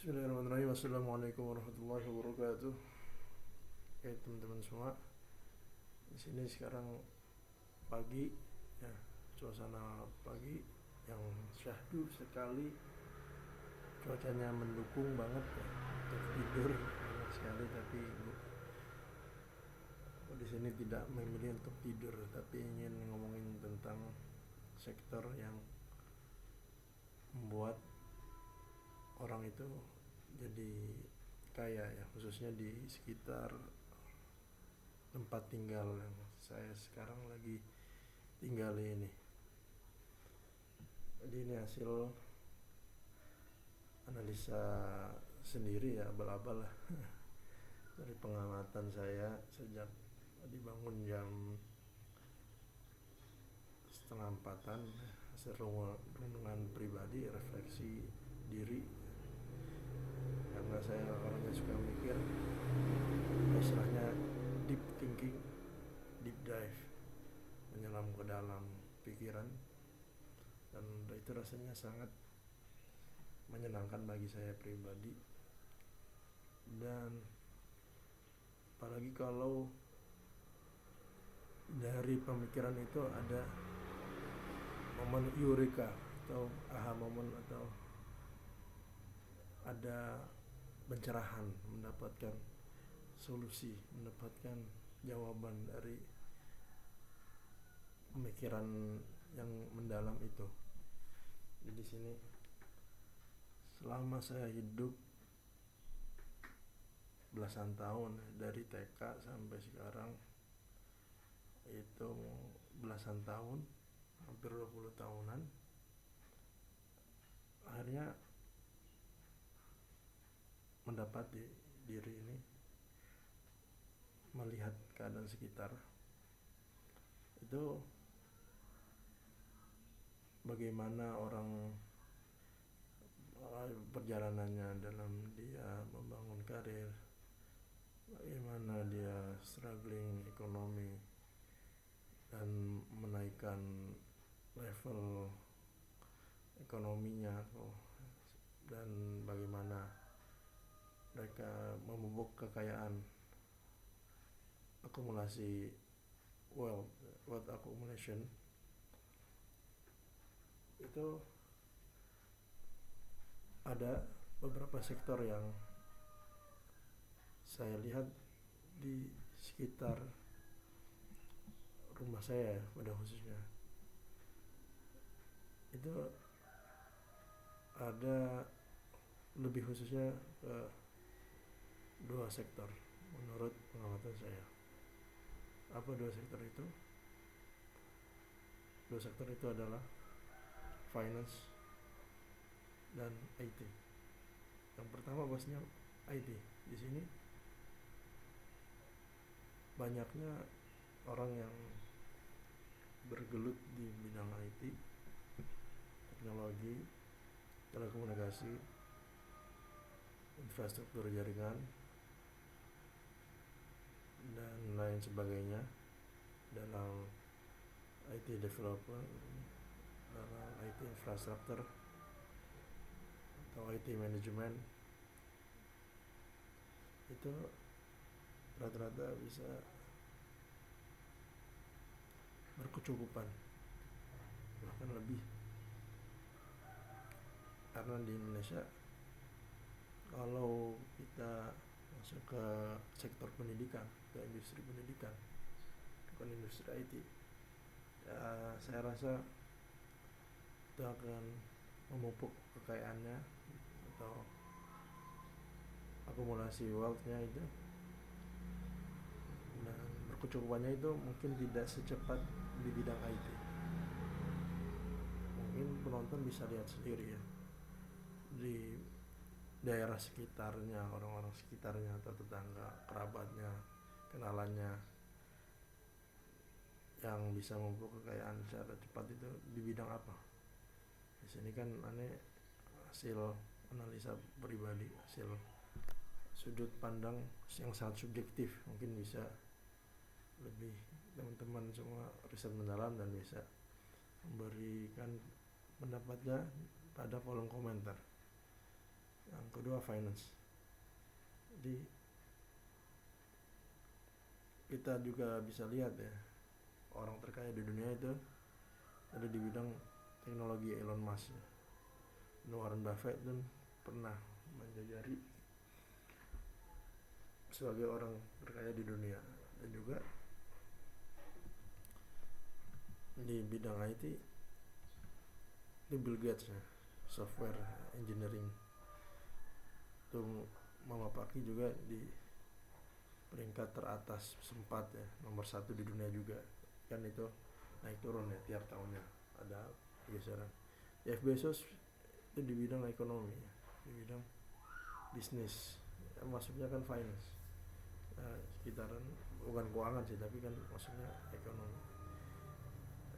Bismillahirrahmanirrahim. Assalamualaikum warahmatullahi wabarakatuh. Oke teman-teman semua, di sini sekarang pagi, ya, suasana pagi yang syahdu sekali, cuacanya mendukung banget ya, untuk tidur banyak sekali. Tapi di sini tidak memilih untuk tidur, tapi ingin ngomongin tentang sektor yang membuat orang itu jadi kaya ya, khususnya di sekitar tempat tinggal yang saya sekarang lagi tinggali ini. Jadi ini hasil analisa sendiri ya, abal-abal lah dari pengamatan saya sejak dibangun jam setengah empatan, hasil renungan pribadi, refleksi diri, karena saya orangnya suka mikir, istilahnya deep thinking, deep dive, menyelam ke dalam pikiran, dan itu rasanya sangat menyenangkan bagi saya pribadi. Dan apalagi kalau dari pemikiran itu ada momen eureka atau aha momen, atau ada pencerahan, mendapatkan solusi, mendapatkan jawaban dari pemikiran yang mendalam itu. Jadi di sini selama saya hidup belasan tahun, dari TK sampai sekarang, itu belasan tahun, hampir 20 tahunan, akhirnya mendapati diri ini melihat keadaan sekitar itu, bagaimana orang perjalanannya dalam dia membangun karir, bagaimana dia struggling ekonomi dan menaikkan level ekonominya, dan bagaimana mereka memupuk kekayaan, akumulasi wealth accumulation. Itu ada beberapa sektor yang saya lihat di sekitar rumah saya pada khususnya. Itu ada lebih khususnya ke dua sektor menurut pengamatan saya. Apa dua sektor itu? Dua sektor itu adalah finance dan IT. Yang pertama bahasnya IT. Di sini banyaknya orang yang bergelut di bidang IT, teknologi, telekomunikasi, infrastruktur jaringan, dan lain sebagainya dalam IT developer, dalam IT infrastruktur atau IT management. Itu rata-rata bisa berkecukupan, bahkan lebih, karena di Indonesia kalau kita masuk ke sektor pendidikan, ke industri pendidikan, bukan industri IT, ya saya rasa itu akan memupuk kekayaannya atau akumulasi wealth-nya itu, dan berkecukupannya itu mungkin tidak secepat di bidang IT. Mungkin penonton bisa lihat sendiri ya, di daerah sekitarnya, orang-orang sekitarnya atau tetangga, kerabatnya, kenalannya yang bisa memupuk kekayaan secara cepat itu di bidang apa. Di sini kan aneh hasil analisa pribadi, hasil sudut pandang yang sangat subjektif. Mungkin bisa lebih teman-teman semua riset mendalam dan bisa memberikan pendapatnya pada kolom komentar. Yang kedua finance. Jadi kita juga bisa lihat ya, orang terkaya di dunia itu ada di bidang teknologi. Elon Musk ya. Warren Buffett pun pernah menjajari sebagai orang terkaya di dunia. Dan juga di bidang IT itu Bill Gates ya, software engineering itu memapaki juga di peringkat teratas sempat ya, nomor 1 di dunia juga kan. Itu naik turun ya tiap tahunnya, ada pergeseran. Jeff Bezos itu di bidang ekonomi ya, di bidang bisnis ya, masuknya kan finance ya, sekitaran bukan keuangan sih, tapi kan maksudnya ekonomi.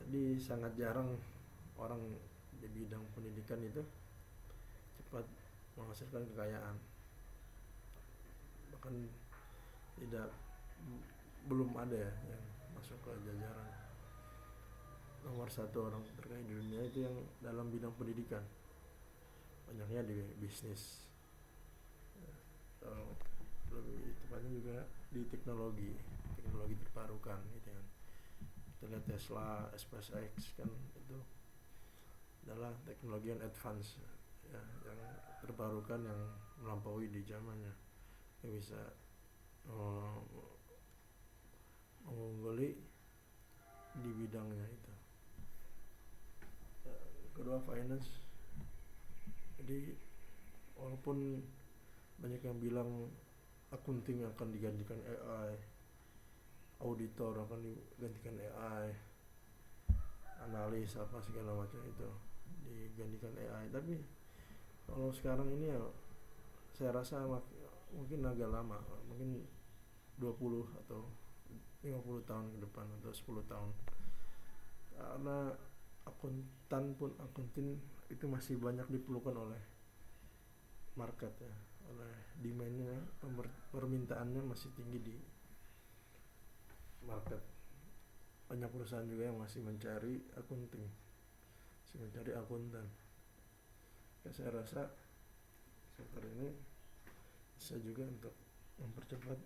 Jadi sangat jarang orang di bidang pendidikan itu cepat menghasilkan kekayaan, bahkan belum ada ya yang masuk ke jajaran nomor 1 orang terkaya di dunia itu yang dalam bidang pendidikan. Banyaknya di bisnis, lebih tepatnya juga di teknologi terbarukan gitu kan. Kita lihat Tesla, SpaceX kan, itu adalah teknologi yang advance ya, yang terbarukan, yang melampaui di zamannya, yang bisa mengungguli di bidangnya itu. Kedua finance. Jadi walaupun banyak yang bilang akunting akan digantikan AI, auditor akan digantikan AI, analis apa segala macam itu digantikan AI, tapi kalau sekarang ini ya saya rasa mungkin agak lama, mungkin 20 atau 50 tahun ke depan atau 10 tahun, karena akuntin itu masih banyak diperlukan oleh market ya, oleh demand-nya, permintaannya masih tinggi di market. Banyak perusahaan juga yang masih mencari akunting, masih mencari akuntan ya. Saya rasa sektor ini bisa juga untuk mempercepat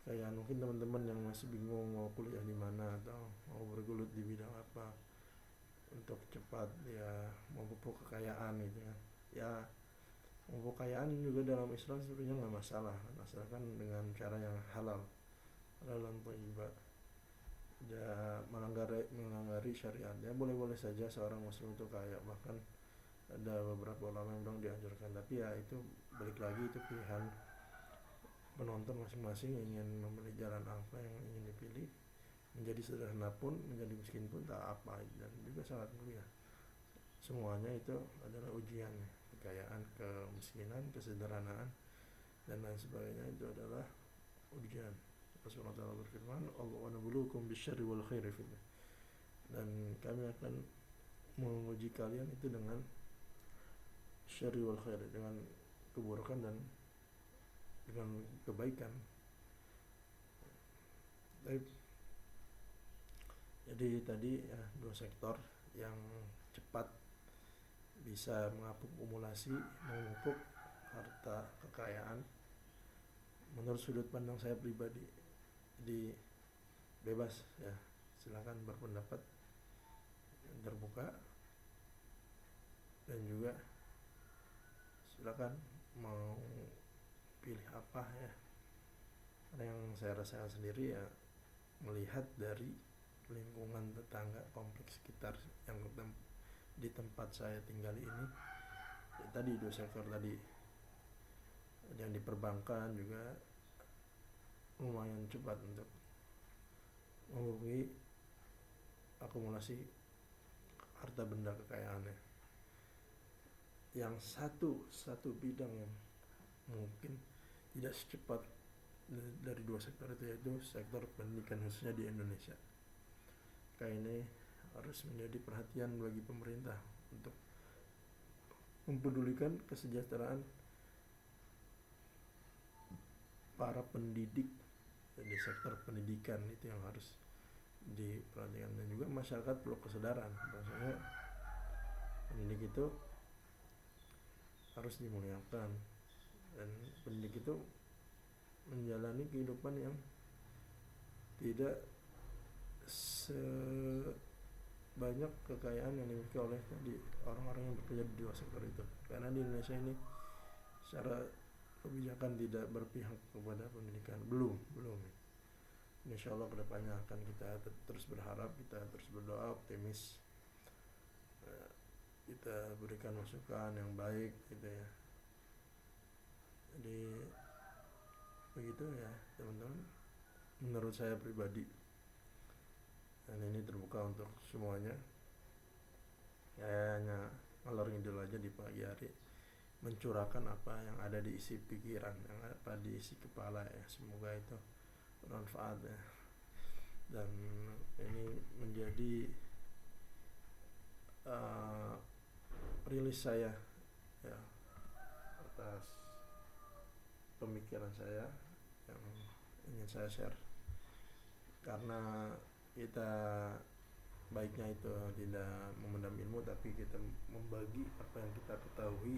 kekayaan. Mungkin teman-teman yang masih bingung mau kuliah di mana atau mau bergelut di bidang apa untuk cepat ya memupuk kekayaan gitu ya. Ya memupuk kekayaan juga dalam Islam sebenarnya nggak masalah, asalkan dengan cara yang halal dan thayyibah, ya menganggari syariat. Ya boleh-boleh saja seorang muslim itu kaya, bahkan ada beberapa ulama yang bilang dianjurkan, tapi ya itu balik lagi, itu pilihan penonton masing-masing ingin memilih jalan apa yang ingin dipilih. Menjadi sederhana pun, menjadi miskin pun tak apa, dan juga sangat mulia. Semuanya itu adalah ujian, kekayaan, kemiskinan, kesederhanaan dan lain sebagainya, itu adalah ujian. Rasulullah SAW berfirman, Allah wa nabluukum bisyarri wal khairi fitnah, dan kami akan menguji kalian itu dengan syarri wal khairi, dengan keburukan dan dengan kebaikan. Jadi tadi ya, 2 sektor yang cepat bisa mengakumulasi, memupuk harta kekayaan. Menurut sudut pandang saya pribadi, jadi bebas ya, silakan berpendapat, terbuka, dan juga silakan mau pilih apa ya. Karena yang saya rasakan sendiri ya, melihat dari lingkungan tetangga, kompleks sekitar yang di tempat saya tinggal ini ya, tadi 2 sektor tadi yang di perbankan juga lumayan cepat untuk menghubungi akumulasi harta benda kekayaannya. Yang satu bidang yang mungkin tidak secepat dari 2 sektor itu, yaitu sektor pendidikan, khususnya di Indonesia. Ini harus menjadi perhatian bagi pemerintah untuk mempedulikan kesejahteraan para pendidik di sektor pendidikan. Itu yang harus diperhatikan, dan juga masyarakat perlu kesadaran bahwasanya pendidik itu harus dimuliakan, dan pendidik itu menjalani kehidupan yang tidak sebanyak kekayaan yang dimiliki oleh tadi orang-orang yang bekerja di dua sektor itu. Karena di Indonesia ini secara kebijakan tidak berpihak kepada pendidikan, belum. Insya Allah kedepannya akan kita terus berharap, kita terus berdoa, optimis, kita berikan masukan yang baik gitu ya. Jadi begitu ya teman-teman, menurut saya pribadi, dan ini terbuka untuk semuanya. Kayaknya ngalor ngidul aja di pagi hari, mencurahkan apa yang ada di isi pikiran, yang apa di isi kepala ya. Semoga itu bermanfaat ya. Dan ini menjadi rilis saya ya, atas pemikiran saya yang ingin saya share. Karena kita baiknya itu tidak memendam ilmu, tapi kita membagi apa yang kita ketahui,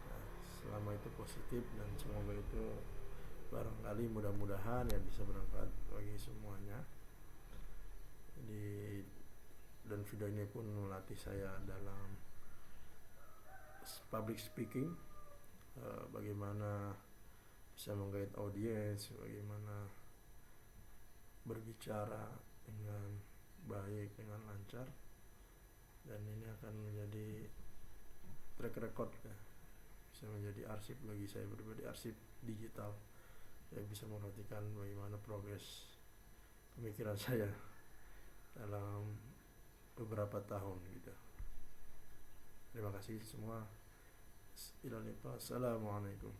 nah, selama itu positif, dan semoga itu barangkali mudah-mudahan ya bisa bermanfaat bagi semuanya. Dan video ini pun melatih saya dalam public speaking, bagaimana bisa menggait audiens, bagaimana berbicara dengan baik, dengan lancar, dan ini akan menjadi track record ya, bisa menjadi arsip bagi saya pribadi, arsip digital. Saya bisa memperhatikan bagaimana progres pemikiran saya dalam beberapa tahun gitu. Terima kasih semua. Assalamualaikum.